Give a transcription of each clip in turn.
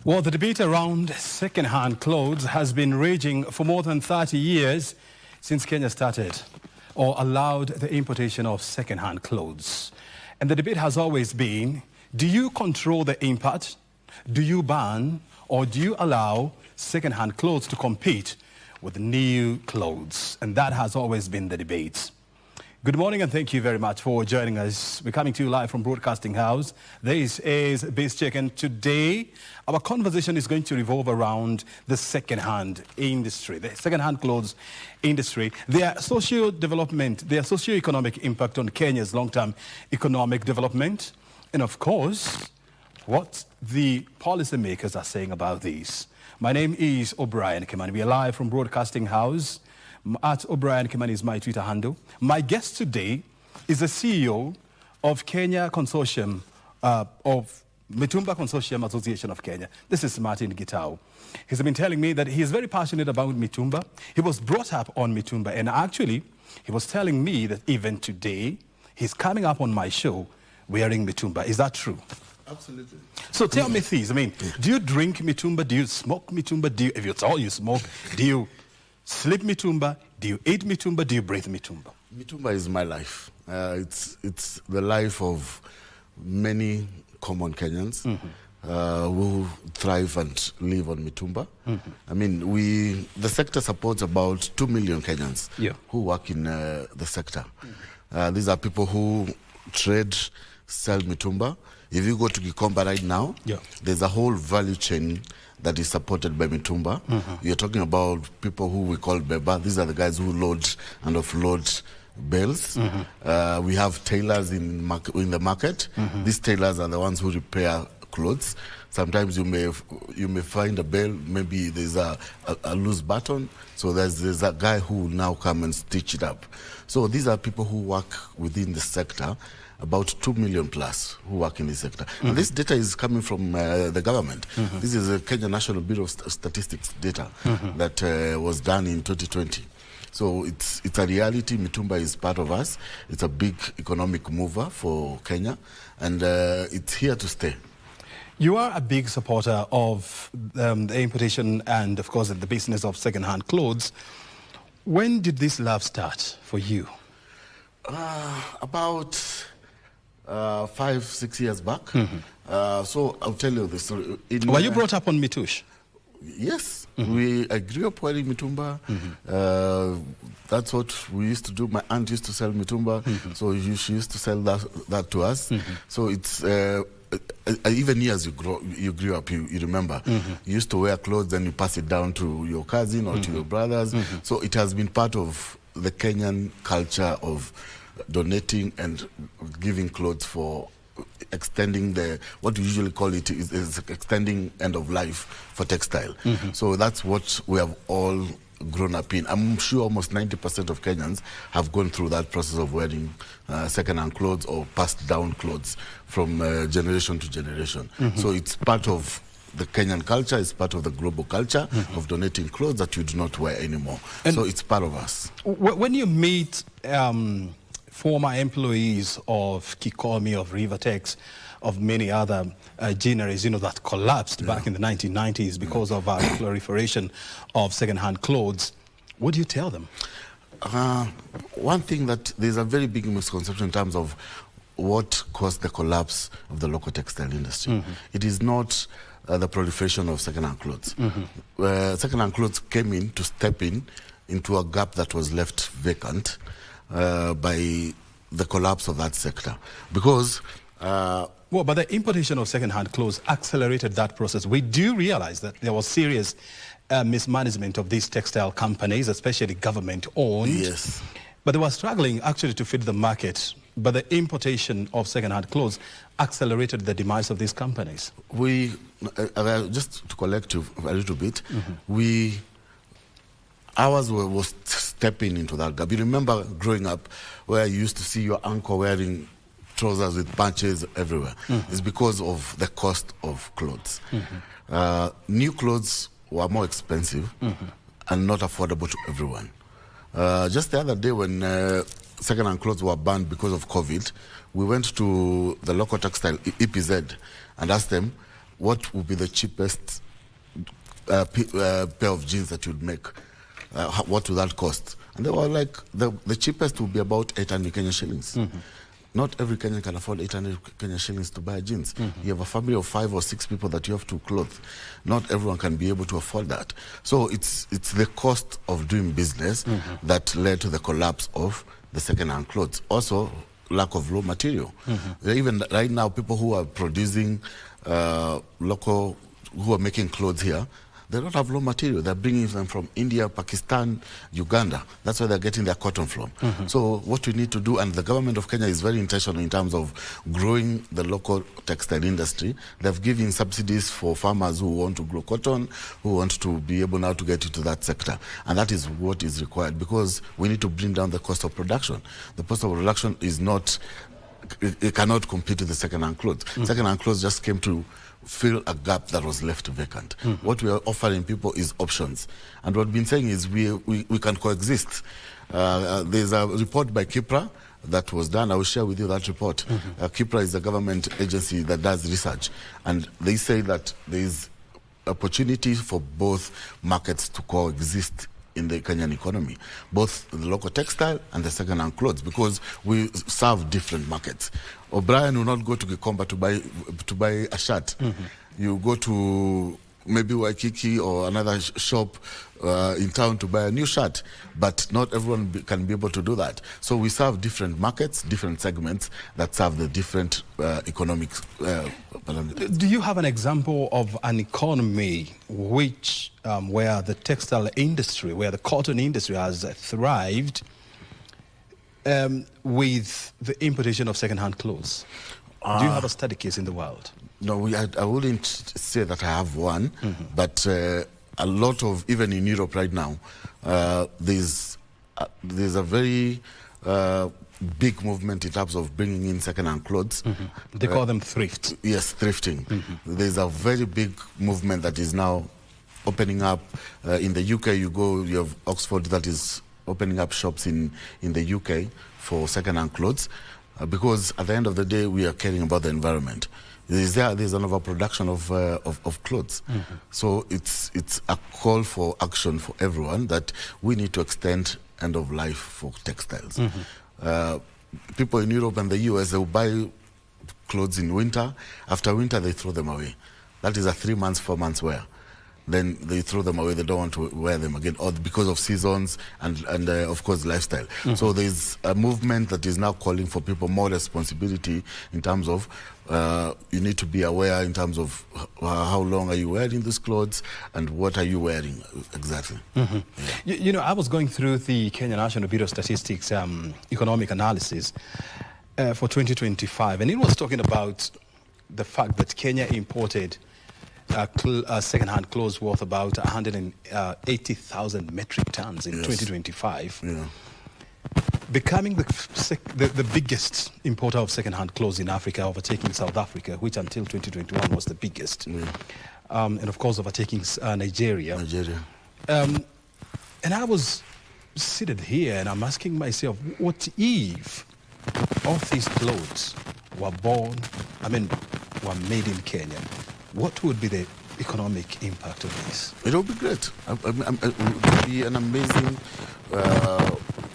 Well, the debate around second-hand clothes has been raging for more than 30 years since Kenya started or allowed the importation of second-hand clothes. And the debate has always been, do you control the import? Do you ban or do you allow second-hand clothes to compete with new clothes? And that has always been the debate. Good morning and thank you very much for joining us. We're coming to you live from Broadcasting House. This is Bizcheck, and today our conversation is going to revolve around the second-hand industry, the second-hand clothes industry, their socio-development, their socio-economic impact on Kenya's long-term economic development, and of course, what the policymakers are saying about this. My name is O'Brien Kimani. We are live from Broadcasting House. At O'Brien Kimani is my Twitter handle. My guest today is the CEO of Kenya Consortium, of Mitumba Consortium Association of Kenya. This is Martin Gitau. He's been telling me that he is very passionate about Mitumba. He was brought up on Mitumba, and actually, he was telling me that even today, he's coming up on my show wearing Mitumba. Is that true? Absolutely. So tell me this, do you drink Mitumba? Do you smoke Mitumba? If it's all you smoke, do you sleep Mitumba? Do you eat Mitumba? Do you breathe Mitumba? Mitumba is my life. It's the life of many common Kenyans who thrive and live on Mitumba. I mean, the sector supports about 2 million Kenyans who work in the sector. These are people who trade, sell Mitumba. If you go to Gikomba right now, there's a whole value chain that is supported by Mitumba. You're talking about people who we call Beba. These are the guys who load and offload bales. We have tailors in the market. These tailors are the ones who repair clothes. Sometimes you may find a bale, maybe there's a loose button. So there's a guy who will now come and stitch it up. So these are people who work within the sector, about 2 million plus who work in this sector. And this data is coming from the government. This is the Kenya National Bureau of Statistics data that was done in 2020. So it's a reality. Mitumba is part of us. It's a big economic mover for Kenya, and it's here to stay. You are a big supporter of the importation and, of course, the business of second-hand clothes. When did this love start for you? About 5-6 years back. So I'll tell you the story. Were you brought up on Mitush? Yes. I grew up wearing Mitumba. That's what we used to do. My aunt used to sell Mitumba, so she used to sell that to us. So it's even years you grew up, you remember. You used to wear clothes, then you pass it down to your cousin or to your brothers. So it has been part of the Kenyan culture of donating and giving clothes for extending what we usually call it is extending end of life for textile. So that's what we have all grown up in. I'm sure almost 90% of Kenyans have gone through that process of wearing second-hand clothes or passed down clothes from generation to generation. So it's part of the Kenyan culture, it's part of the global culture of donating clothes that you do not wear anymore. And so it's part of us. When you meet former employees of Kikomi, of Rivertex, of many other gineries, that collapsed back in the 1990s because of our proliferation of second-hand clothes, what do you tell them? One thing that there's a very big misconception in terms of what caused the collapse of the local textile industry. It is not the proliferation of second-hand clothes. Second-hand clothes came in to step into a gap that was left vacant by the collapse of that sector. Because but the importation of second-hand clothes accelerated that process. We do realize that there was serious mismanagement of these textile companies, especially government-owned. Yes. But they were struggling actually to feed the market. But the importation of second-hand clothes accelerated the demise of these companies. Just to collect you a little bit, ours was stepping into that gap. You remember growing up where you used to see your uncle wearing trousers with bunches everywhere. It's because of the cost of clothes. New clothes were more expensive and not affordable to everyone. Just the other day when second-hand clothes were banned because of COVID, we went to the local textile, EPZ, and asked them, what would be the cheapest pair of jeans that you'd make? What would that cost? And they were like, the cheapest would be about 800 Kenyan shillings. Not every Kenyan can afford 800 Kenyan shillings to buy jeans. You have a family of 5 or 6 people that you have to clothe. Not everyone can be able to afford that. So it's the cost of doing business that led to the collapse of the second-hand clothes. Also, lack of raw material. Even right now, people who are producing who are making clothes here, they don't have raw material. They're bringing them from India, Pakistan, Uganda. That's where they're getting their cotton from. So what we need to do, and the government of Kenya is very intentional in terms of growing the local textile industry. They've given subsidies for farmers who want to grow cotton, who want to be able now to get into that sector. And that is what is required, because we need to bring down the cost of production. The cost of production is not, it cannot compete with the second-hand clothes. Second-hand clothes just came to fill a gap that was left vacant. What we are offering people is options. And what we've been saying is we can coexist. There's a report by KIPRA that was done. I will share with you that report. KIPRA is a government agency that does research. And they say that there is opportunity for both markets to coexist in the Kenyan economy, both the local textile and the second-hand clothes, because we serve different markets. O'Brien will not go to Gikomba to buy a shirt. You go to maybe Waikiki or another shop in town to buy a new shirt, but not everyone can be able to do that. So we serve different markets, different segments that serve the different economic parameters. Do you have an example of an economy which, where the textile industry, where the cotton industry has thrived with the importation of second-hand clothes? Do you have a study case in the world? No, I wouldn't say that I have one, but a lot of, even in Europe right now, there's a very big movement in terms of bringing in second-hand clothes. They call them thrift. Yes, thrifting. There's a very big movement that is now opening up. In the UK, you have Oxford that is opening up shops in the UK for second-hand clothes, because at the end of the day, we are caring about the environment. There's an overproduction of clothes. So it's a call for action for everyone that we need to extend end of life for textiles. People in Europe and the US, they will buy clothes in winter. After winter, they throw them away. That is a 3 months, 4 months wear. Then they throw them away. They don't want to wear them again, or because of seasons and of course lifestyle. So there's a movement that is now calling for people more responsibility in terms of you need to be aware in terms of how long are you wearing these clothes and what are you wearing exactly. You know, I was going through the Kenya National Bureau of Statistics economic analysis for 2025, and it was talking about the fact that Kenya imported second-hand clothes worth about 180,000 metric tons in 2025, becoming the biggest importer of second-hand clothes in Africa, overtaking South Africa, which until 2021 was the biggest, and of course overtaking Nigeria. And I was seated here and I'm asking myself, what if all these clothes were were made in Kenya? What would be the economic impact of this? It would be great. It would be an amazing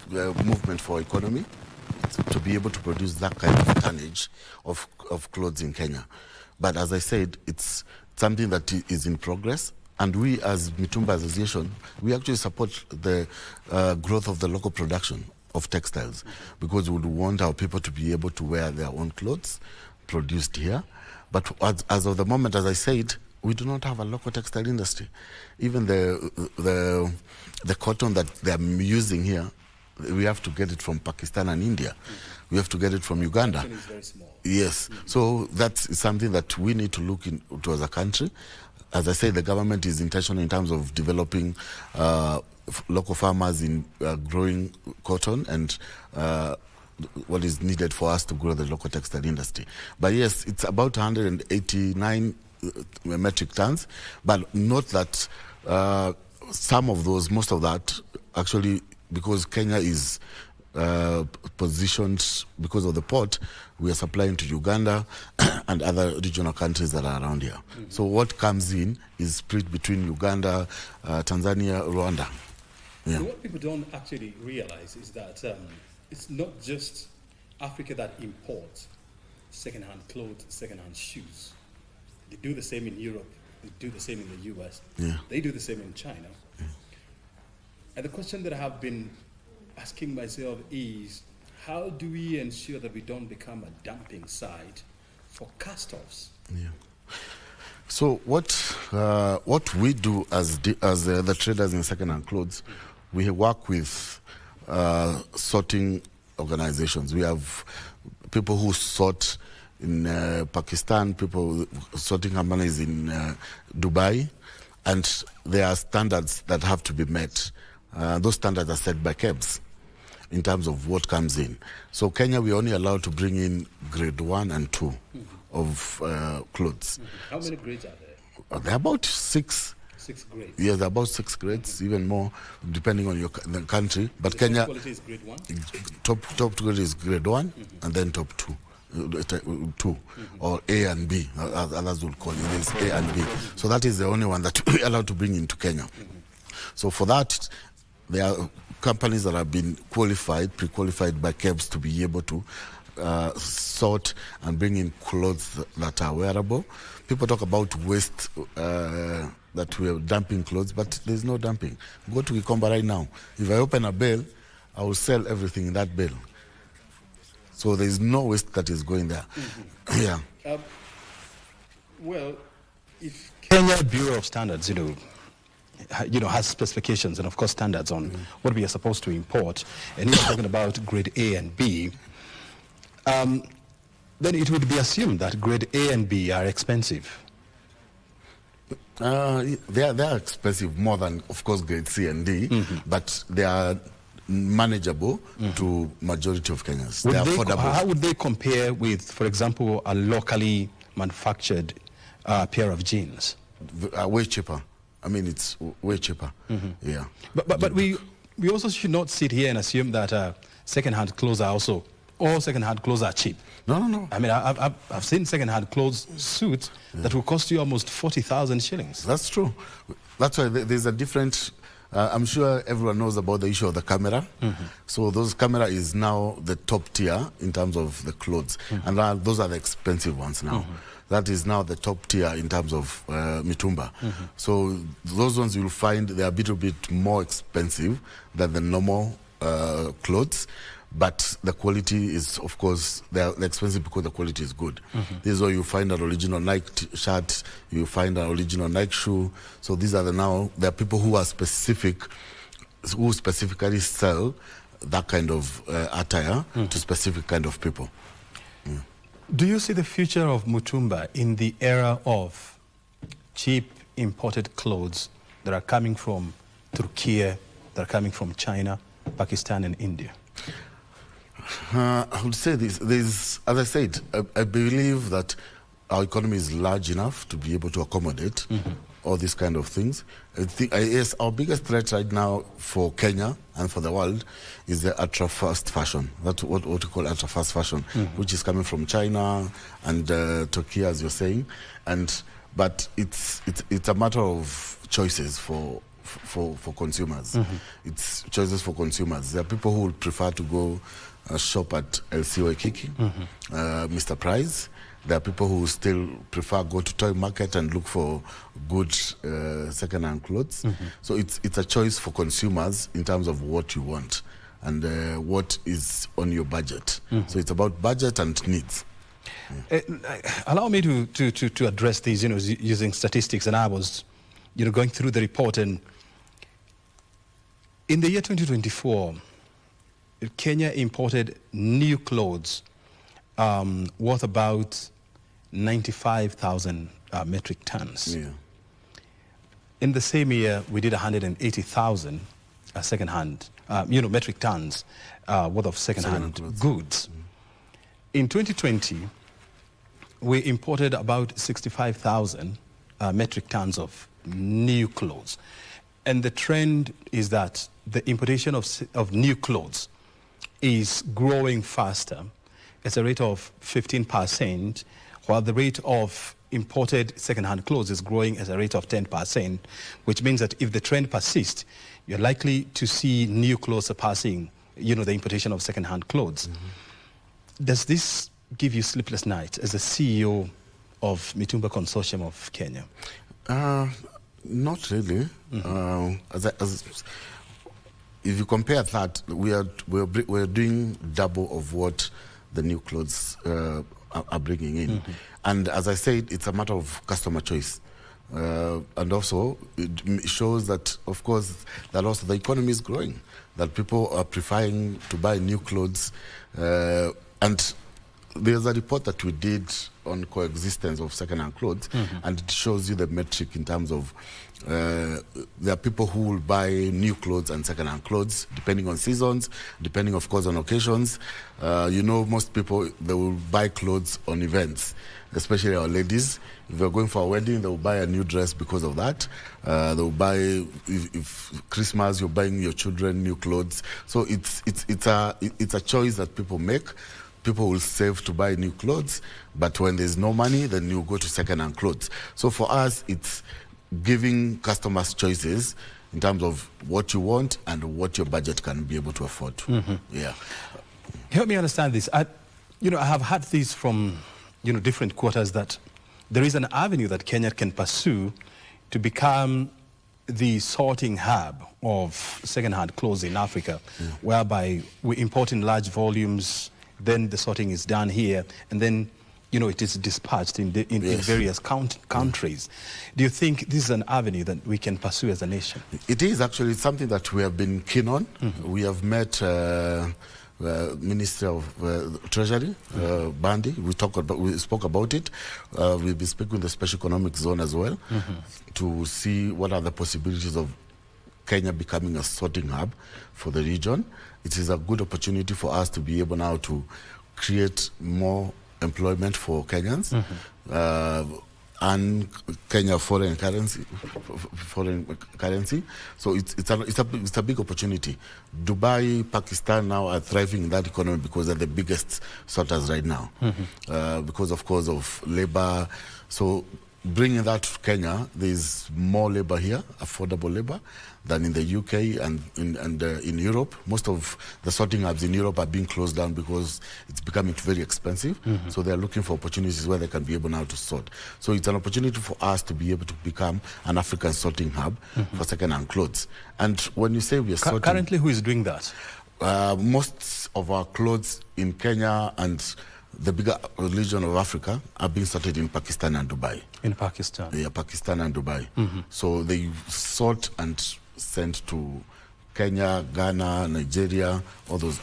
movement for economy to be able to produce that kind of tonnage of clothes in Kenya. But as I said, it's something that is in progress. And we as Mitumba Association, we actually support the growth of the local production of textiles, because we would want our people to be able to wear their own clothes produced here. But as of the moment, as I said, we do not have a local textile industry. Even the cotton that they are using here, we have to get it from Pakistan and India. We have to get it from Uganda. Cotton is very small. Yes. So that's something that we need to look into as a country. As I say, the government is intentional in terms of developing local farmers in growing cotton and what is needed for us to grow the local textile industry. But yes, it's about 189 metric tons, but note that some of those, most of that, actually, because Kenya is positioned because of the port. We are supplying to Uganda and other regional countries that are around here. So what comes in is split between Uganda, Tanzania, Rwanda. Yeah. So what people don't actually realize is that it's not just Africa that imports second-hand clothes, second-hand shoes. They do the same in Europe. They do the same in the US. Yeah. They do the same in China. Yeah. And the question that I have been asking myself is, how do we ensure that we don't become a dumping site for cast-offs? Yeah. So what we do as the traders in second-hand clothes, we work with sorting organizations. We have people who sort in Pakistan, people sorting companies in Dubai, and there are standards that have to be met. Those standards are set by KEBS in terms of what comes in. So Kenya, we're only allowed to bring in grade 1 and 2 of clothes. How many grades are there? There are about 6. 6 grades? Yes, there are about 6 grades, even more, depending on the country. But the Kenya, top quality is grade 1? top grade is grade 1, and then top 2. Or A and B, others will call it. It's A and B. So that is the only one that we're allowed to bring into Kenya. So for that, there are companies that have been pre-qualified by KEBS to be able to sort and bring in clothes that are wearable. People talk about waste, that we are dumping clothes, but there's no dumping. Go to Gikomba right now. If I open a bale, I will sell everything in that bale. So there is no waste that is going there. Yeah. Well, if Kenya Bureau of Standards, has specifications and of course standards on what we are supposed to import, and you're talking about grade A and B, then it would be assumed that grade A and B are expensive. They are expensive more than, of course, grade C and D, but they are manageable to majority of Kenyans. They are affordable. How would they compare with, for example, a locally manufactured pair of jeans? Way cheaper. I mean, it's way cheaper. Yeah. But we also should not sit here and assume that second-hand clothes are also, all second-hand clothes are cheap. No. I mean, I've seen second-hand clothes suits that will cost you almost 40,000 shillings. That's true. That's why there's a different... I'm sure everyone knows about the issue of the camera. So those camera is now the top tier in terms of the clothes. And those are the expensive ones now. That is now the top tier in terms of Mitumba. So those ones you'll find they're a little bit more expensive than the normal clothes. But the quality is, of course, they're expensive because the quality is good. This is where you find an original Nike shirt, you find an original Nike shoe. So these are there are people who are who specifically sell that kind of attire to specific kind of people. Do you see the future of Mitumba in the era of cheap imported clothes that are coming from Turkey, that are coming from China, Pakistan, and India? I would say this. As I said, I believe that our economy is large enough to be able to accommodate all these kind of things. I think, yes, our biggest threat right now for Kenya and for the world is the ultra-fast fashion. That's what we call ultra-fast fashion, which is coming from China and Turkey, as you're saying. But it's a matter of choices for consumers. It's choices for consumers. There are people who would prefer to go shop at LC Waikiki, Mr. Price. There are people who still prefer go to toy market and look for good second-hand clothes. So it's a choice for consumers in terms of what you want and what is on your budget. So it's about budget and needs. Allow me to address these, using statistics. And I was, going through the report, and in the year 2024, Kenya imported new clothes worth about 95,000 metric tons. Yeah. In the same year, we did 180,000 second-hand, metric tons worth of second-hand goods. In 2020, we imported about 65,000 metric tons of new clothes. And the trend is that the importation of new clothes is growing faster at a rate of 15%, while the rate of imported second-hand clothes is growing at a rate of 10%, which means that if the trend persists, you're likely to see new clothes surpassing, the importation of second-hand clothes. Does this give you sleepless nights as the CEO of Mitumba Consortium of Kenya? Not really. If you compare that, we're doing double of what the new clothes are bringing in. And as I said, it's a matter of customer choice. And also, it shows that, of course, that also the economy is growing, that people are preferring to buy new clothes. And there's a report that we did on coexistence of second-hand clothes, and it shows you the metric in terms of there are people who will buy new clothes and second-hand clothes, depending on seasons, depending, of course, on occasions. Most people, they will buy clothes on events, especially our ladies. If they're going for a wedding, they will buy a new dress because of that. They will buy, if Christmas, you're buying your children new clothes. So it's a choice that people make. People will save to buy new clothes, but when there's no money, then you go to second-hand clothes. So for us, it's giving customers choices in terms of what you want and what your budget can be able to afford. Yeah. Help me understand this. I have heard this from different quarters that there is an avenue that Kenya can pursue to become the sorting hub of second-hand clothes in Africa, whereby we import in large volumes. Then the sorting is done here, and then, it is dispatched in various countries. Do you think this is an avenue that we can pursue as a nation? It is actually something that we have been keen on. We have met Minister of Treasury, Bandi. We spoke about it. We'll be speaking with the Special Economic Zone as well to see what are the possibilities of Kenya becoming a sorting hub for the region. It is a good opportunity for us to be able now to create more employment for Kenyans and Kenya foreign currency. So it's a big opportunity. Dubai, Pakistan now are thriving in that economy because they're the biggest sorters right now, because of course of labor. So bringing that to Kenya, there's more labor here, affordable labor, than in the UK and in Europe. Most of the sorting hubs in Europe are being closed down because it's becoming very expensive. So they're looking for opportunities where they can be able now to sort. So it's an opportunity for us to be able to become an African sorting hub for second-hand clothes. And when you say we are sorting... Currently, who is doing that? Most of our clothes in Kenya and the bigger region of Africa are being sorted in Pakistan and Dubai. In Pakistan? Yeah, Pakistan and Dubai. So they sort and send to Kenya, Ghana, Nigeria, all those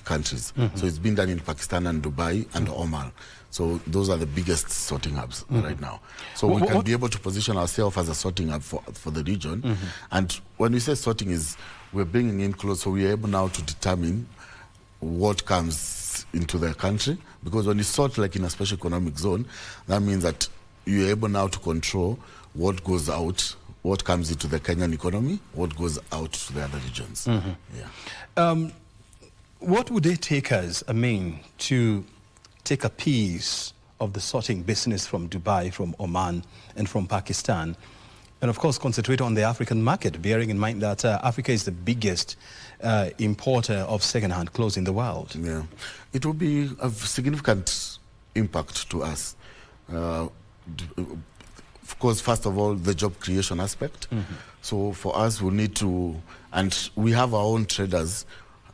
countries. So it's been done in Pakistan and Dubai and Oman. So those are the biggest sorting hubs right now. So we can be able to position ourselves as a sorting hub for the region. And when we say sorting is, we're bringing in clothes, so we're able now to determine what comes into the country. Because when you sort like in a special economic zone, that means that you're able now to control what goes out, what comes into the Kenyan economy, what goes out to the other regions. What would it take us, to take a piece of the sorting business from Dubai, from Oman, and from Pakistan, and of course concentrate on the African market, bearing in mind that Africa is the biggest importer of second-hand clothes in the world? Yeah, it will be a significant impact to us. Of course, first of all, the job creation aspect. So for us, we need to, and we have our own traders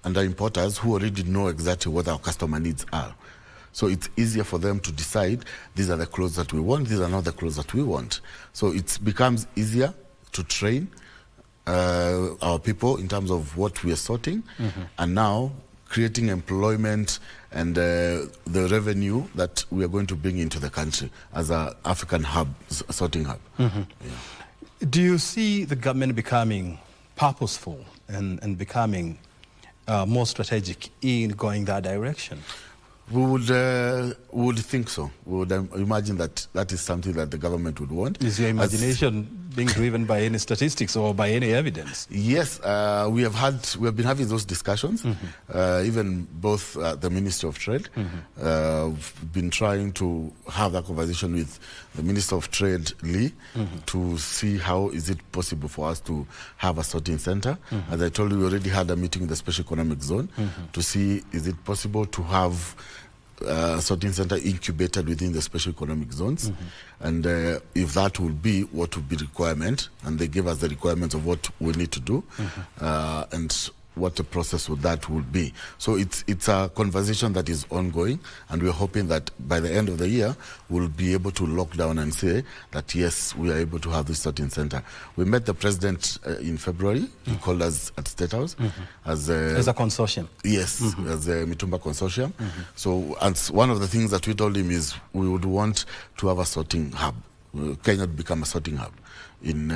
and our importers who already know exactly what our customer needs are. So it's easier for them to decide, these are the clothes that we want, these are not the clothes that we want. So it becomes easier to train our people in terms of what we are sorting, and now creating employment and the revenue that we are going to bring into the country as an African hub, sorting hub. Do you see the government becoming purposeful and becoming more strategic in going that direction? We would think so. We would imagine that is something that the government would want. Is your imagination being driven by any statistics or by any evidence. Yes, we have been having those discussions. Even both the Ministry of Trade, we've been trying to have that conversation with the Minister of Trade, Lee, to see how is it possible for us to have a sorting center. As I told you, we already had a meeting in the Special Economic Zone to see is it possible to have sorting center incubated within the special economic zones, and if that will be what would be requirement, and they give us the requirements of what we need to do, and what the process of that will be. So it's a conversation that is ongoing, and we're hoping that by the end of the year we'll be able to lock down and say that yes, we are able to have this sorting center. We met the president in February. He called us at State House as a consortium. Yes, as a Mitumba consortium. So, and one of the things that we told him is we would want to have a sorting hub. Kenya to become a sorting hub in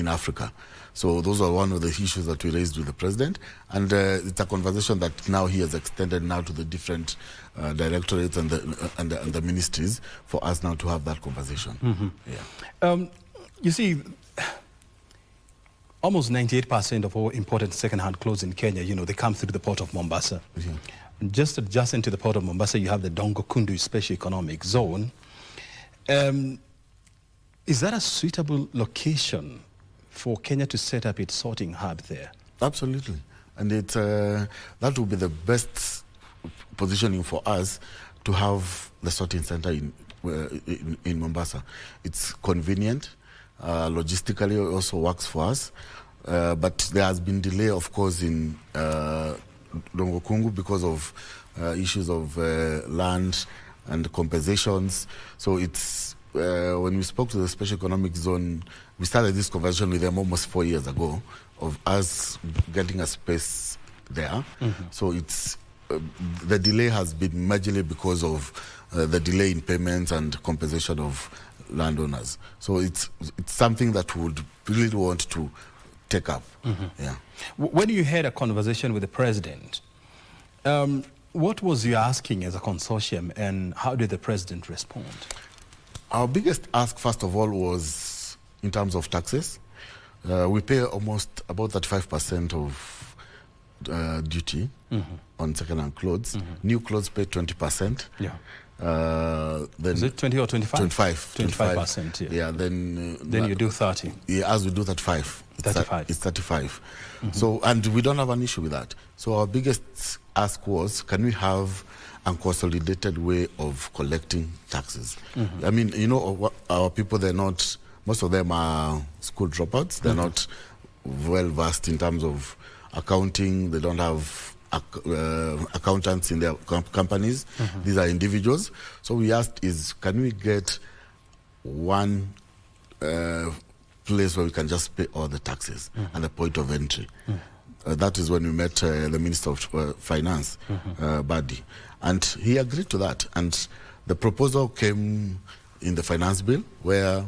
Africa. So those are one of the issues that we raised with the president, and it's a conversation that now he has extended now to the different directorates and the ministries for us now to have that conversation. You see, almost 98% of all imported second-hand clothes in Kenya, they come through the port of Mombasa. Just adjacent to the port of Mombasa, you have the Dongo-Kundu Special Economic Zone. Is that a suitable location for Kenya to set up its sorting hub there? Absolutely. And that will be the best positioning for us to have the sorting center in Mombasa. It's convenient, logistically it also works for us, but there has been delay, of course, in Dongo-Kundu because of issues of land and compensations. So it's when we spoke to the Special Economic Zone, we started this conversation with them almost 4 years ago of us getting a space there. So it's the delay has been majorly because of the delay in payments and compensation of landowners. So it's something that we would really want to take up. Yeah. When you had a conversation with the president, what was you asking as a consortium, and how did the president respond? Our biggest ask, first of all, was in terms of taxes. We pay almost about 35% of duty on second-hand clothes. New clothes pay 20%. Yeah. Then is it 20 or 25? 25%. Yeah. Then you do 30. Yeah, as we do 35. 35. It's 35. So, and we don't have an issue with that. So our biggest ask was, can we have a consolidated way of collecting taxes? I mean, our people, most of them are school dropouts. They're not well versed in terms of accounting. They don't have accountants in their companies. These are individuals. So we asked can we get one place where we can just pay all the taxes and the point of entry? That is when we met the Minister of Finance, Badi, and he agreed to that. And the proposal came in the finance bill where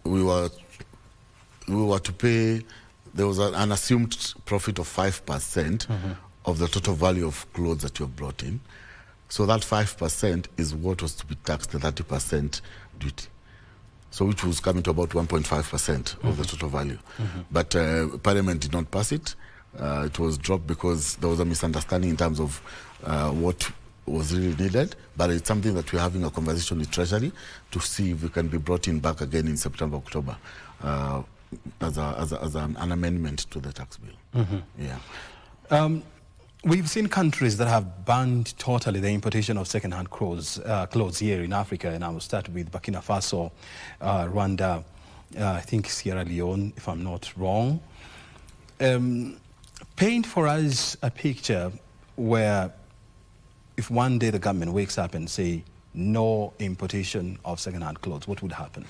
we were to pay. There was an assumed profit of 5% of the total value of clothes that you have brought in. So that 5% is what was to be taxed, the 30% duty. So which was coming to about 1.5% of the total value. But Parliament did not pass it. It was dropped because there was a misunderstanding in terms of what was really needed. But it's something that we're having a conversation with Treasury to see if we can be brought in back again in September, October, as an amendment to the tax bill. Yeah. We've seen countries that have banned totally the importation of second-hand clothes here in Africa, and I will start with Burkina Faso, Rwanda, I think Sierra Leone, if I'm not wrong. Paint for us a picture where if one day the government wakes up and say no importation of second-hand clothes, what would happen?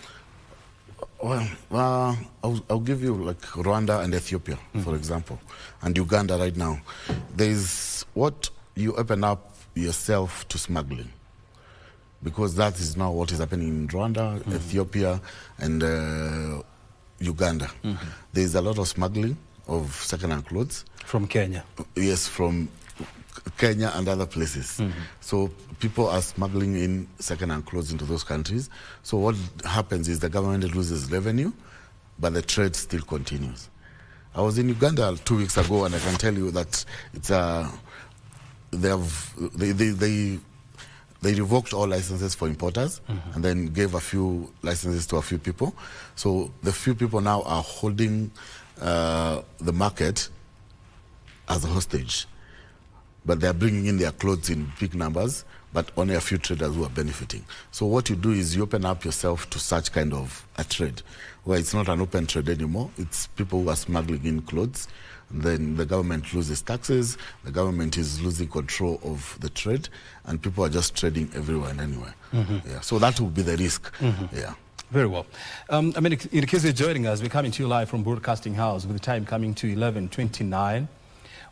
Well, I'll give you like Rwanda and Ethiopia, for example, and Uganda right now. There's what you open up yourself to smuggling, because that is now what is happening in Rwanda, Ethiopia, and Uganda. There's a lot of smuggling of second-hand clothes. From Kenya? Yes, from Kenya and other places. So people are smuggling in second-hand clothes into those countries. So what happens is the government loses revenue, but the trade still continues. I was in Uganda 2 weeks ago, and I can tell you that it's they revoked all licenses for importers, and then gave a few licenses to a few people. So the few people now are holding the market as a hostage, but they're bringing in their clothes in big numbers, but only a few traders who are benefiting. So what you do is you open up yourself to such kind of a trade, where it's not an open trade anymore. It's people who are smuggling in clothes. Then the government loses taxes, the government is losing control of the trade, and people are just trading everywhere and anywhere. Yeah. So that will be the risk. Yeah. Very well. I mean, in case you're joining us, we're coming to you live from Broadcasting House with the time coming to 11:29.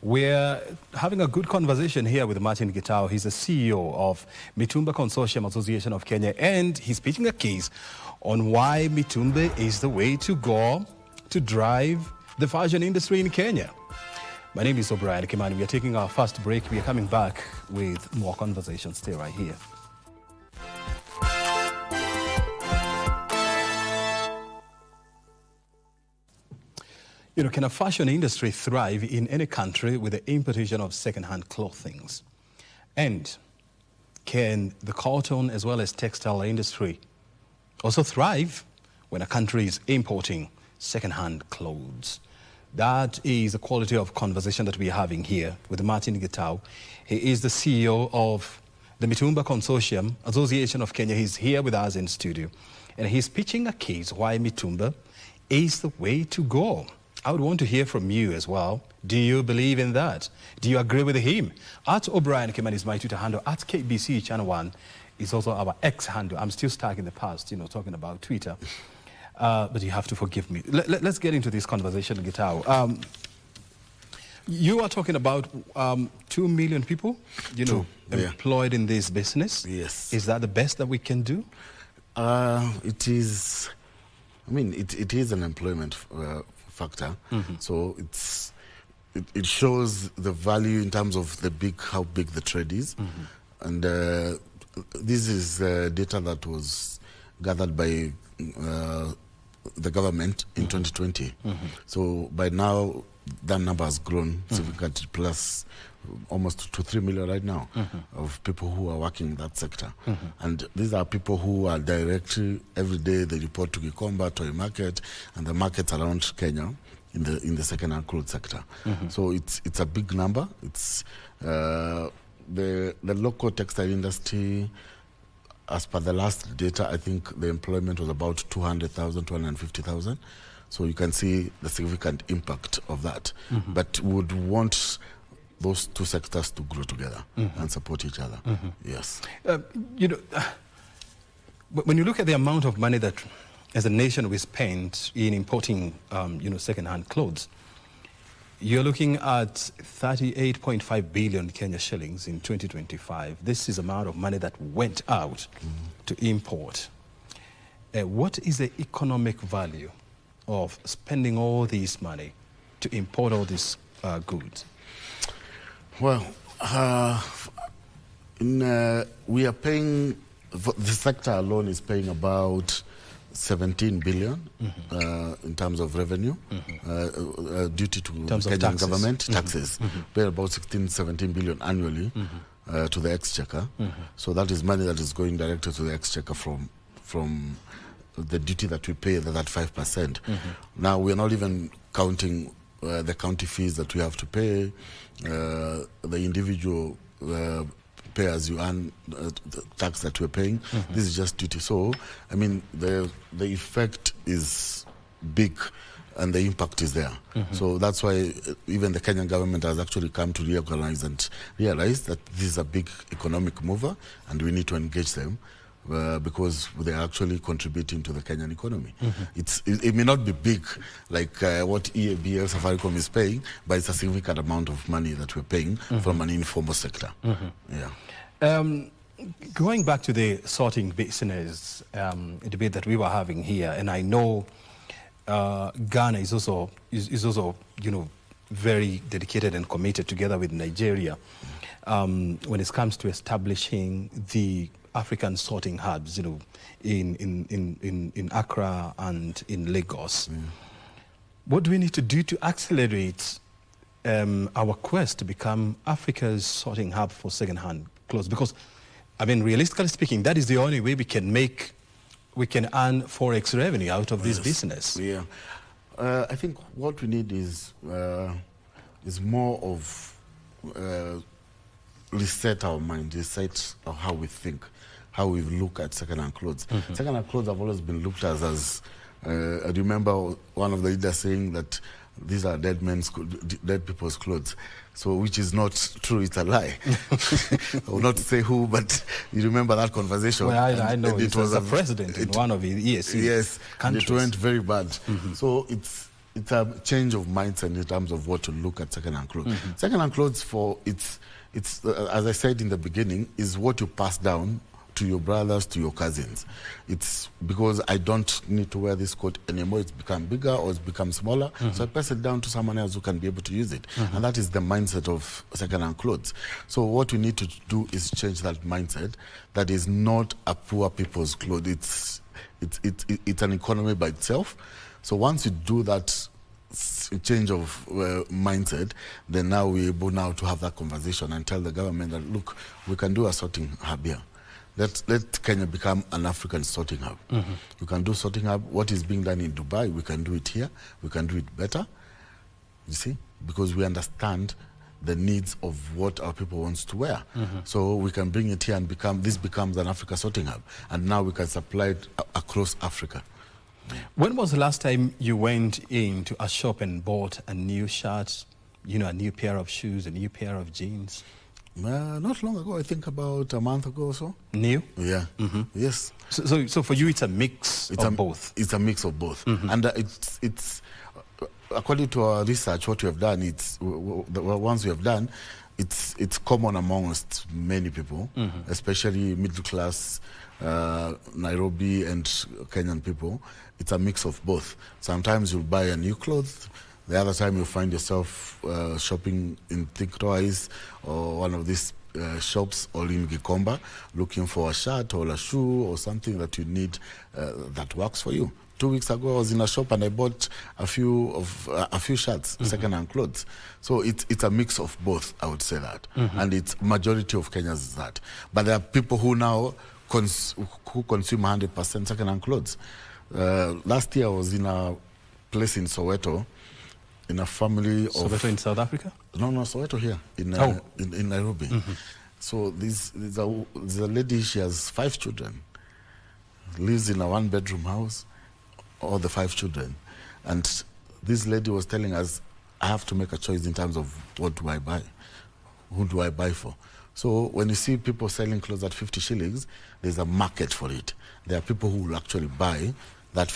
We're having a good conversation here with Martin Gitau. He's the CEO of Mitumba Consortium Association of Kenya, and he's pitching a case on why Mitumba is the way to go to drive the fashion industry in Kenya. My name is O'Brien Kimani. We are taking our first break. We are coming back with more conversations. Stay right here. You know, can a fashion industry thrive in any country with the importation of second-hand clothing? And can the cotton as well as textile industry also thrive when a country is importing second-hand clothes? That is the quality of conversation that we are having here with Martin Gitau. He is the CEO of the Mitumba Consortium Association of Kenya. He's here with us in studio, and he's pitching a case why Mitumba is the way to go. I would want to hear from you as well. Do you believe in that? Do you agree with him? At O'Brien Kimani is my Twitter handle. At KBC Channel 1 is also our X handle. I'm still stuck in the past, you know, talking about Twitter. But you have to forgive me. Let's get into this conversation, Gitau. You are talking about 2 million people, you know, employed in this business. Yes. Is that the best that we can do? It is. I mean, it is an employment factor. So it shows the value in terms of how big the trade is. And this is data that was gathered by the government in 2020. So by now, that number has grown significantly, plus almost to 3 million right now of people who are working in that sector. And these are people who are directly, every day they report to Gikomba, Toy Market, and the markets around Kenya in the second-hand clothes sector. So it's a big number. It's the local textile industry. As per the last data, I think the employment was about 200,000, 250,000. So you can see the significant impact of that. But would want those two sectors to grow together and support each other. Yes. You know, when you look at the amount of money that, as a nation, we spend in importing, you know, second-hand clothes, you're looking at 38.5 billion Kenya shillings in 2025. This is the amount of money that went out to import. What is the economic value of spending all this money to import all these goods? Well, we are paying, the sector alone is paying about 17 billion in terms of revenue, duty to Kenyan government, taxes. Pay about 16, 17 billion annually to the exchequer. So that is money that is going directly to the exchequer from the duty that we pay, that 5%. Now we're not even counting the county fees that we have to pay, the individual pay as you earn the tax that we're paying. This is just duty. So, I mean, the effect is big and the impact is there. So that's why even the Kenyan government has actually come to realize that this is a big economic mover and we need to engage them. Because they're actually contributing to the Kenyan economy. It may not be big like what EABL Safaricom is paying, but it's a significant amount of money that we're paying from an informal sector. Yeah. Going back to the sorting business debate that we were having here, and I know Ghana is also you know, very dedicated and committed together with Nigeria when it comes to establishing the African sorting hubs, in Accra and in Lagos. Yeah. What do we need to do to accelerate our quest to become Africa's sorting hub for second-hand clothes? Because, realistically speaking, that is the only way we can earn forex revenue out of this business. Yeah, I think what we need is more of reset our mind, reset how we think, how we look at second-hand clothes. Mm-hmm. Second-hand clothes have always been looked at as I remember one of the leaders saying that these are dead people's clothes. So, which is not true, it's a lie. I will not say who, but you remember that conversation. Well, I know, it was a president in one of the ESC yes, countries. It went very bad. Mm-hmm. So it's a change of mindset in terms of what to look at second-hand clothes. Mm-hmm. Second-hand clothes, it's as I said in the beginning, is what you pass down to your brothers, to your cousins. It's because I don't need to wear this coat anymore. It's become bigger or it's become smaller. Mm-hmm. So I pass it down to someone else who can be able to use it. Mm-hmm. And that is the mindset of second-hand clothes. So what we need to do is change that mindset. That is not a poor people's clothes. It's an economy by itself. So once you do that change of mindset, then now we're able now to have that conversation and tell the government that, look, we can do a sorting hub here. Let Kenya become an African sorting hub. Mm-hmm. We can do sorting hub. What is being done in Dubai, we can do it here. We can do it better. You see? Because we understand the needs of what our people wants to wear. Mm-hmm. So we can bring it here and this becomes an Africa sorting hub. And now we can supply it across Africa. When was the last time you went into a shop and bought a new shirt, a new pair of shoes, a new pair of jeans? Not long ago, I think about a month ago or so. New? Yeah. Mm-hmm. Yes. So for you, it's a mix of both? It's a mix of both. Mm-hmm. And it's according to our research, what we have done, the ones we have done, it's common amongst many people, mm-hmm. especially middle class, Nairobi and Kenyan people. It's a mix of both. Sometimes you'll buy a new clothes. The other time you find yourself shopping in Think Twice or one of these shops or in Gikomba looking for a shirt or a shoe or something that you need that works for you. 2 weeks ago I was in a shop and I bought a few shirts, mm-hmm. second-hand clothes. So it's a mix of both, I would say that. Mm-hmm. And it's majority of Kenyans is that. But there are people who now who consume 100% second-hand clothes. Last year I was in a place in Soweto, in a family of... Soweto in South Africa? No, Soweto here, in Nairobi. Mm-hmm. So there's a lady, she has 5 children, lives in a 1-bedroom house, all the 5 children. And this lady was telling us, I have to make a choice in terms of what do I buy? Who do I buy for? So when you see people selling clothes at 50 shillings, there's a market for it. There are people who will actually buy that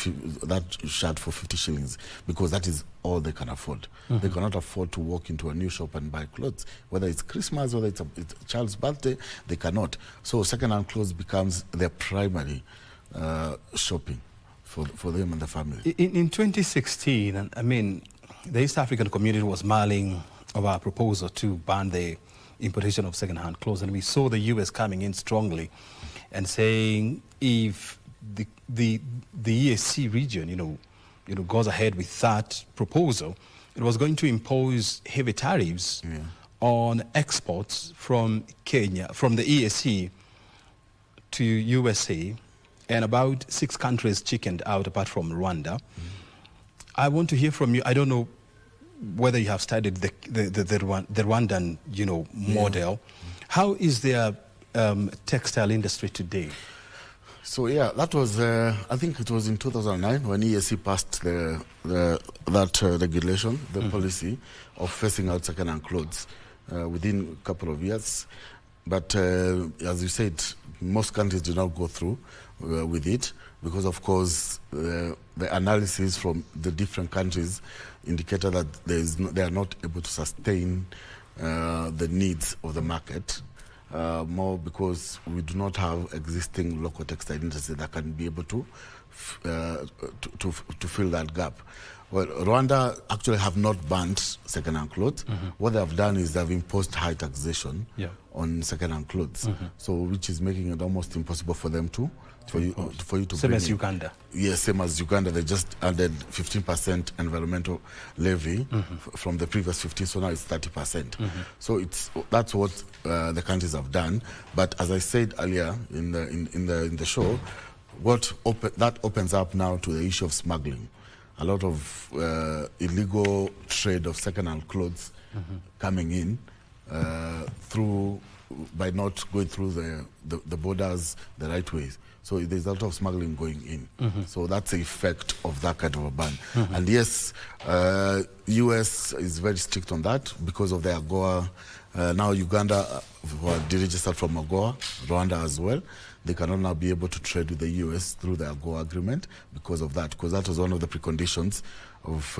shirt for 50 shillings because that is all they can afford. Mm-hmm. They cannot afford to walk into a new shop and buy clothes. Whether it's Christmas, whether it's a child's birthday, they cannot. So second-hand clothes becomes their primary shopping for them and the family. In 2016, the East African community was mulling over a proposal to ban the importation of second-hand clothes, and we saw the US coming in strongly and saying if the ESC region, goes ahead with that proposal, it was going to impose heavy tariffs on exports from Kenya, from the ESC to USA, and about 6 countries chickened out apart from Rwanda. I want to hear from you. I don't know whether you have studied the Rwandan, model. How is their textile industry today? So that was I think it was in 2009 when ESC passed that regulation, the mm-hmm. policy of phasing out second-hand clothes within a couple of years. But as you said, most countries did not go through with it because, of course, the analysis from the different countries indicated that they are not able to sustain the needs of the market. more because we do not have existing local textile industry that can be able to fill that gap. Well, Rwanda actually have not banned second-hand clothes. What they have done is they have imposed high taxation on second-hand clothes, so which is making it almost impossible for them for you to same bring as in. Uganda. Yes, same as Uganda. They just added 15% environmental levy from the previous 15, so now it's 30%. So that's what the countries have done. But as I said earlier in the show, that opens up now to the issue of smuggling. A lot of illegal trade of second-hand clothes coming in by not going through the borders the right ways. So there's a lot of smuggling going in. So that's the effect of that kind of a ban. And yes, US is very strict on that because of the AGOA. Now Uganda were deregistered from AGOA, Rwanda as well. They cannot now be able to trade with the US through the AGOA agreement because of that, because that was one of the preconditions of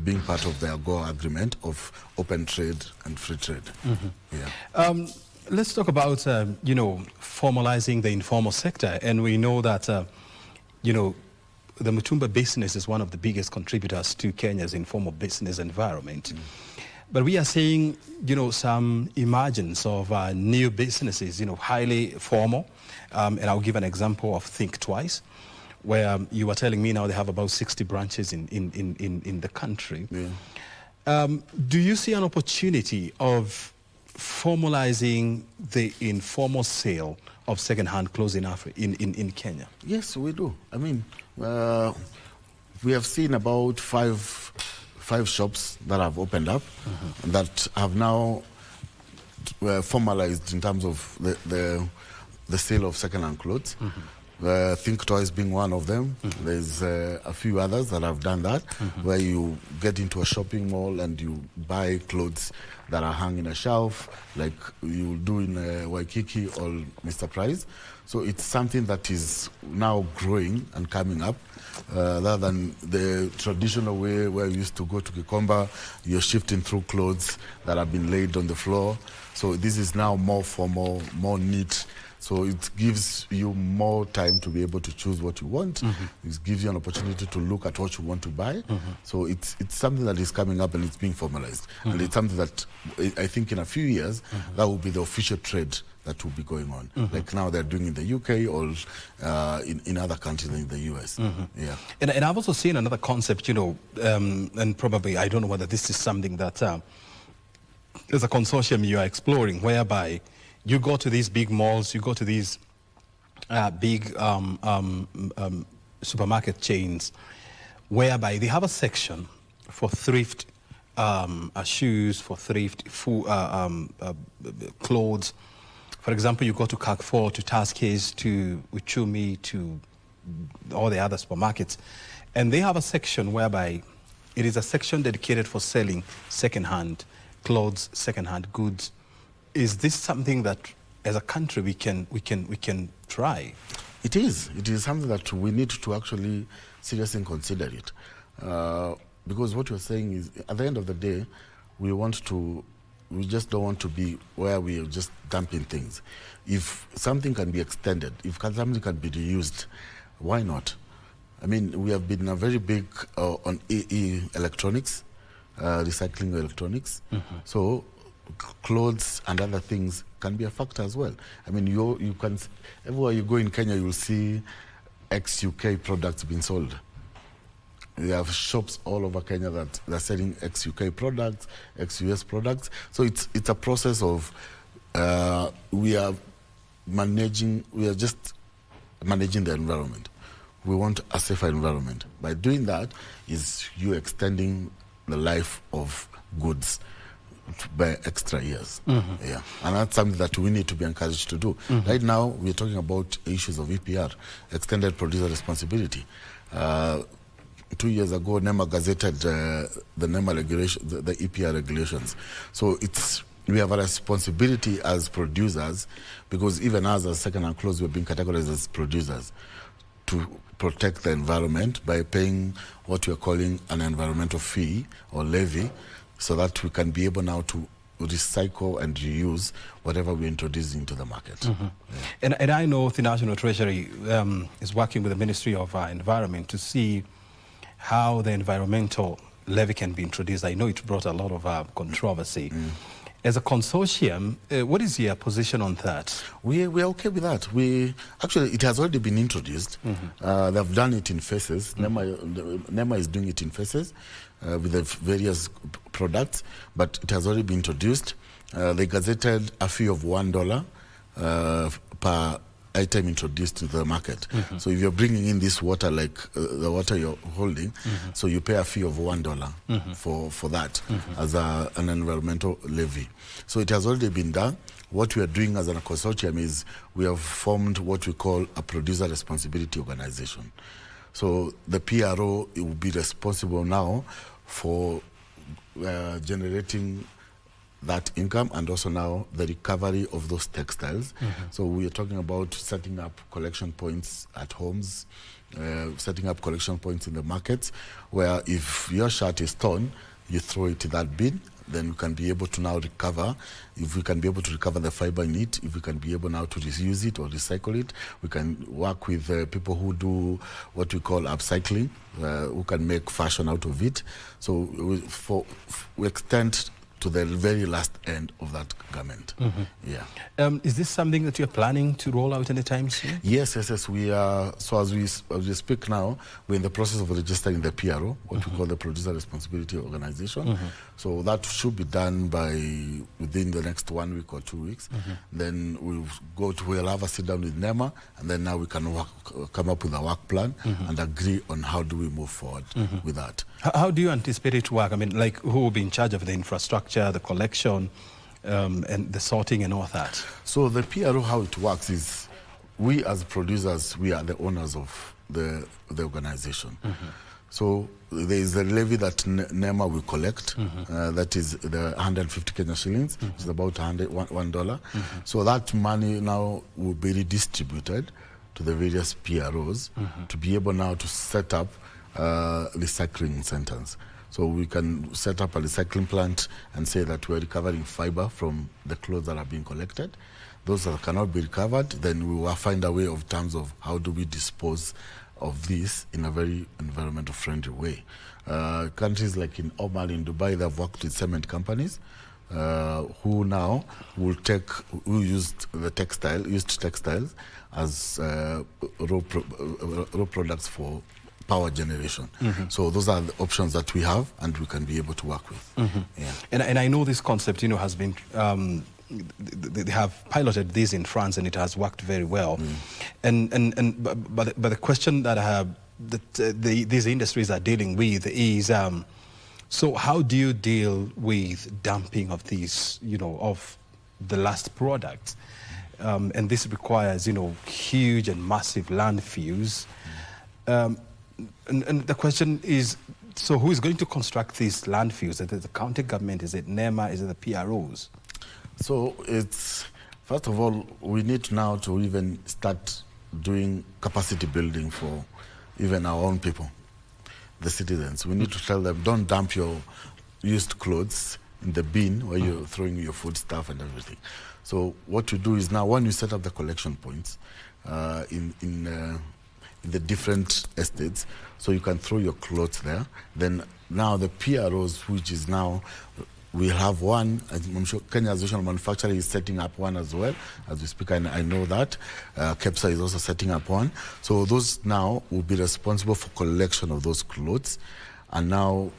being part of the AGOA agreement of open trade and free trade. Let's talk about, formalizing the informal sector. And we know that, the Mitumba business is one of the biggest contributors to Kenya's informal business environment. But we are seeing, some emergence of new businesses, highly formal. And I'll give an example of Think Twice, where you were telling me now they have about 60 branches in the country. Do you see an opportunity of formalizing the informal sale of second-hand clothes in Kenya? Yes, we do. I mean, we have seen about five shops that have opened up that have now formalized in terms of the sale of second-hand clothes. Think Twice being one of them. There's a few others that have done that, where you get into a shopping mall and you buy clothes that are hung in a shelf, like you do in Waikiki or Mr. Price. So it's something that is now growing and coming up, rather than the traditional way where you used to go to Gikomba, you're shifting through clothes that have been laid on the floor. So this is now more formal, more neat. So it gives you more time to be able to choose what you want. It gives you an opportunity to look at what you want to buy. So it's something that is coming up and it's being formalized. And it's something that I think in a few years, that will be the official trade that will be going on. Like now they're doing in the UK or in other countries in the US. And I've also seen another concept, and probably I don't know whether this is something that there's a consortium you are exploring, whereby you go to these big malls, you go to these big supermarket chains, whereby they have a section for thrift shoes, for thrift clothes. For example, you go to Carrefour, to Tuskys, to Uchumi, to all the other supermarkets, and they have a section whereby it is a section dedicated for selling second-hand clothes, second-hand goods. Is this something that, as a country, we can try? It is. It is something that we need to actually seriously consider it, because what you're saying is, at the end of the day, we just don't want to be where we are just dumping things. If something can be extended, if something can be reused, why not? I mean, we have been very big on electronics, recycling electronics. So clothes and other things can be a factor as well. I mean, you can, everywhere you go in Kenya, you'll see ex-UK products being sold. We have shops all over Kenya that are selling ex-UK products, ex-US products. So it's a process of we are just managing the environment. We want a safer environment. By doing that, is you extending the life of goods by extra years. Yeah, and that's something that we need to be encouraged to do. Right now, we're talking about issues of EPR, extended producer responsibility. 2 years ago, NEMA gazetted the NEMA regulation, the EPR regulations. So we have a responsibility as producers, because even us as second-hand clothes, we're being categorized as producers, to protect the environment by paying what we're calling an environmental fee or levy, so that we can be able now to recycle and reuse whatever we introduce into the market. Yeah. And I know the National Treasury is working with the Ministry of Environment to see how the environmental levy can be introduced. I know it brought a lot of controversy. As a consortium, what is your position on that? We are okay with that. Actually, it has already been introduced. They've done it in phases. NEMA is doing it in phases with the various products, but it has already been introduced. They gazetted a fee of $1 per item introduced to the market. So if you're bringing in this water, like the water you're holding, so you pay a fee of $1 for that as an environmental levy. So it has already been done. What we are doing as a consortium is we have formed what we call a producer responsibility organization. So the PRO will be responsible now for generating that income and also now the recovery of those textiles. So we are talking about setting up collection points at homes, setting up collection points in the markets, where if your shirt is torn, you throw it in that bin, then we can be able to now recover. If we can be able to recover the fiber in it, if we can be able now to reuse it or recycle it, we can work with people who do what we call upcycling, who can make fashion out of it. So we extend to the very last end of that garment. Yeah. Is this something that you're planning to roll out anytime soon? Yes. We are. So as we speak now, we're in the process of registering the PRO, what we call the Producer Responsibility Organization. So that should be done within the next 1 week or 2 weeks. Then we'll have a sit down with NEMA, and then now we can come up with a work plan and agree on how do we move forward with that. How do you anticipate it to work? I mean, like, who will be in charge of the infrastructure, the collection, and the sorting and all that? So the PRO, how it works is we as producers, we are the owners of the organization. So there is a levy that NEMA will collect, that is the 150 Kenya shillings, which is about $1. So that money now will be redistributed to the various PROs to be able now to set up recycling centers. So we can set up a recycling plant and say that we're recovering fiber from the clothes that are being collected. Those that cannot be recovered, then we will find a way of terms of how do we dispose of this in a very environmental friendly way. Countries like in Oman, in Dubai, they've worked with cement companies who now will used textiles as raw products for power generation. So those are the options that we have and we can be able to work with. Yeah. And I know this concept, has been, they have piloted this in France and it has worked very well. But the question that I have, that these industries are dealing with is, so how do you deal with dumping of these, of the last products? And this requires, huge and massive landfills. And the question is, so who is going to construct these landfills? Is it the county government? Is it NEMA? Is it the PROs? So first of all, we need now to even start doing capacity building for even our own people, the citizens. We need to tell them, don't dump your used clothes in the bin where you're throwing your food stuff and everything. So what you do is now, when you set up the collection points in the different estates, so you can throw your clothes there. Then now the PROs, which is now, we have one, I'm sure Kenya Association of Manufacturers is setting up one as well. As we speak, I know that. KEPSA is also setting up one. So those now will be responsible for collection of those clothes and now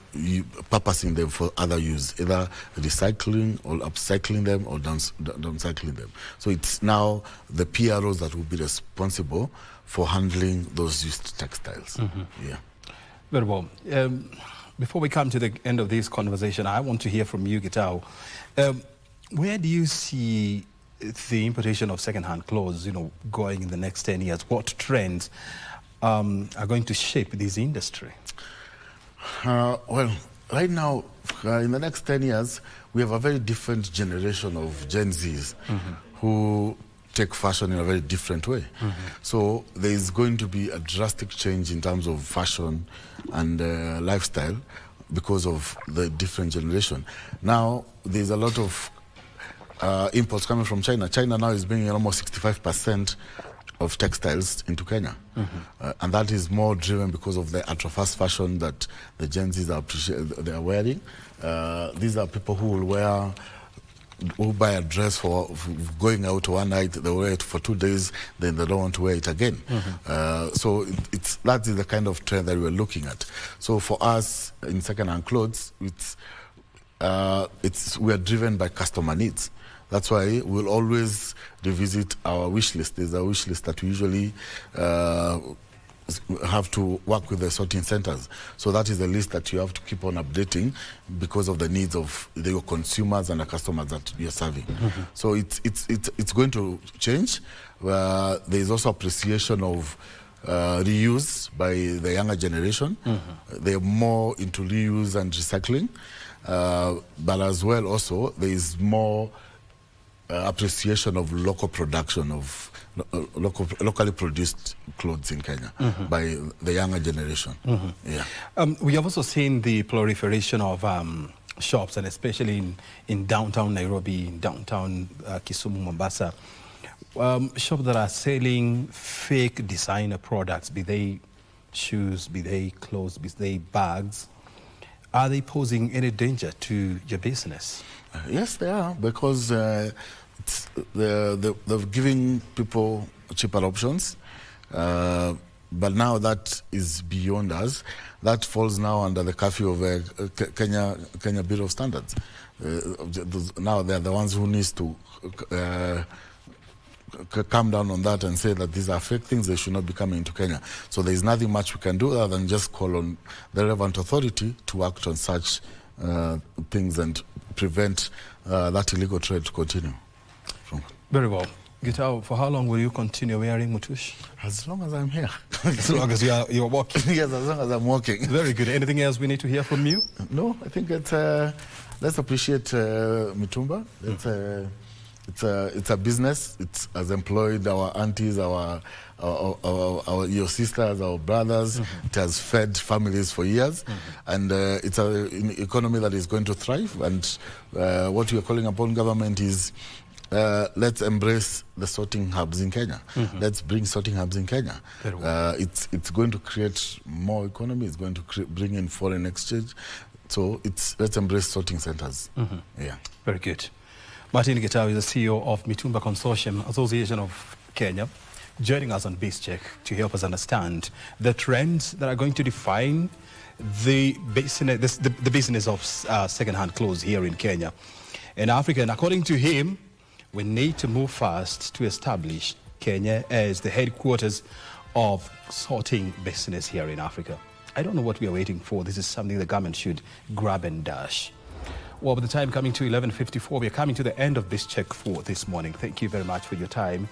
purposing them for other use, either recycling or upcycling them or downcycling them. So it's now the PROs that will be responsible for handling those used textiles. Yeah. Very well. Before we come to the end of this conversation, I want to hear from you, Gitau. Where do you see the importation of second-hand clothes, going in the next 10 years? What trends are going to shape this industry? Well, right now, in the next 10 years, we have a very different generation of Gen Zs who take fashion in a very different way. So there is going to be a drastic change in terms of fashion and lifestyle because of the different generation. Now, there's a lot of imports coming from China. China now is bringing almost 65% of textiles into Kenya. And that is more driven because of the ultra-fast fashion that the Gen Zs are wearing. These are people who will buy a dress for going out one night, they wear it for 2 days, then they don't want to wear it again. So that is the kind of trend that we're looking at. So for us in second-hand clothes, we're driven by customer needs. That's why we'll always revisit our wish list. There's a wish list that we usually have to work with the sorting centers. So that is the list that you have to keep on updating because of the needs of your consumers and the customers that you're serving. So it's going to change. There's also appreciation of reuse by the younger generation. They're more into reuse and recycling. But as well also, there is more appreciation of local production of locally produced clothes in Kenya by the younger generation. Yeah. We have also seen the proliferation of shops, and especially in downtown Nairobi, downtown Kisumu, Mombasa, shops that are selling fake designer products, be they shoes, be they clothes, be they bags. Are they posing any danger to your business? Yes, they are, because they're giving people cheaper options. But now that is beyond us. That falls now under the curfew of Kenya Bureau of Standards. Now they're the ones who needs to come down on that and say that these are fake things, they should not be coming into Kenya. So there is nothing much we can do other than just call on the relevant authority to act on such things and prevent that illegal trade to continue. Very well. Gitau, for how long will you continue wearing mutush? As long as I'm here. As long as you're walking? Yes, as long as I'm walking. Very good. Anything else we need to hear from you? No, I think let's appreciate Mitumba. It's a business. It has employed our aunties, your sisters, our brothers. It has fed families for years, and it's an economy that is going to thrive. And what we are calling upon government is let's embrace the sorting hubs in Kenya. Let's bring sorting hubs in Kenya. It's going to create more economy. It's going to bring in foreign exchange. So let's embrace sorting centers. Yeah. Very good. Martin Gitau is the CEO of Mitumba Consortium Association of Kenya, joining us on Bizcheck to help us understand the trends that are going to define the business of second-hand clothes here in Kenya and Africa. And according to him, we need to move fast to establish Kenya as the headquarters of sorting business here in Africa. I don't know what we are waiting for. This is something the government should grab and dash. Well, by the time coming to 11:54, we are coming to the end of this check for this morning. Thank you very much for your time.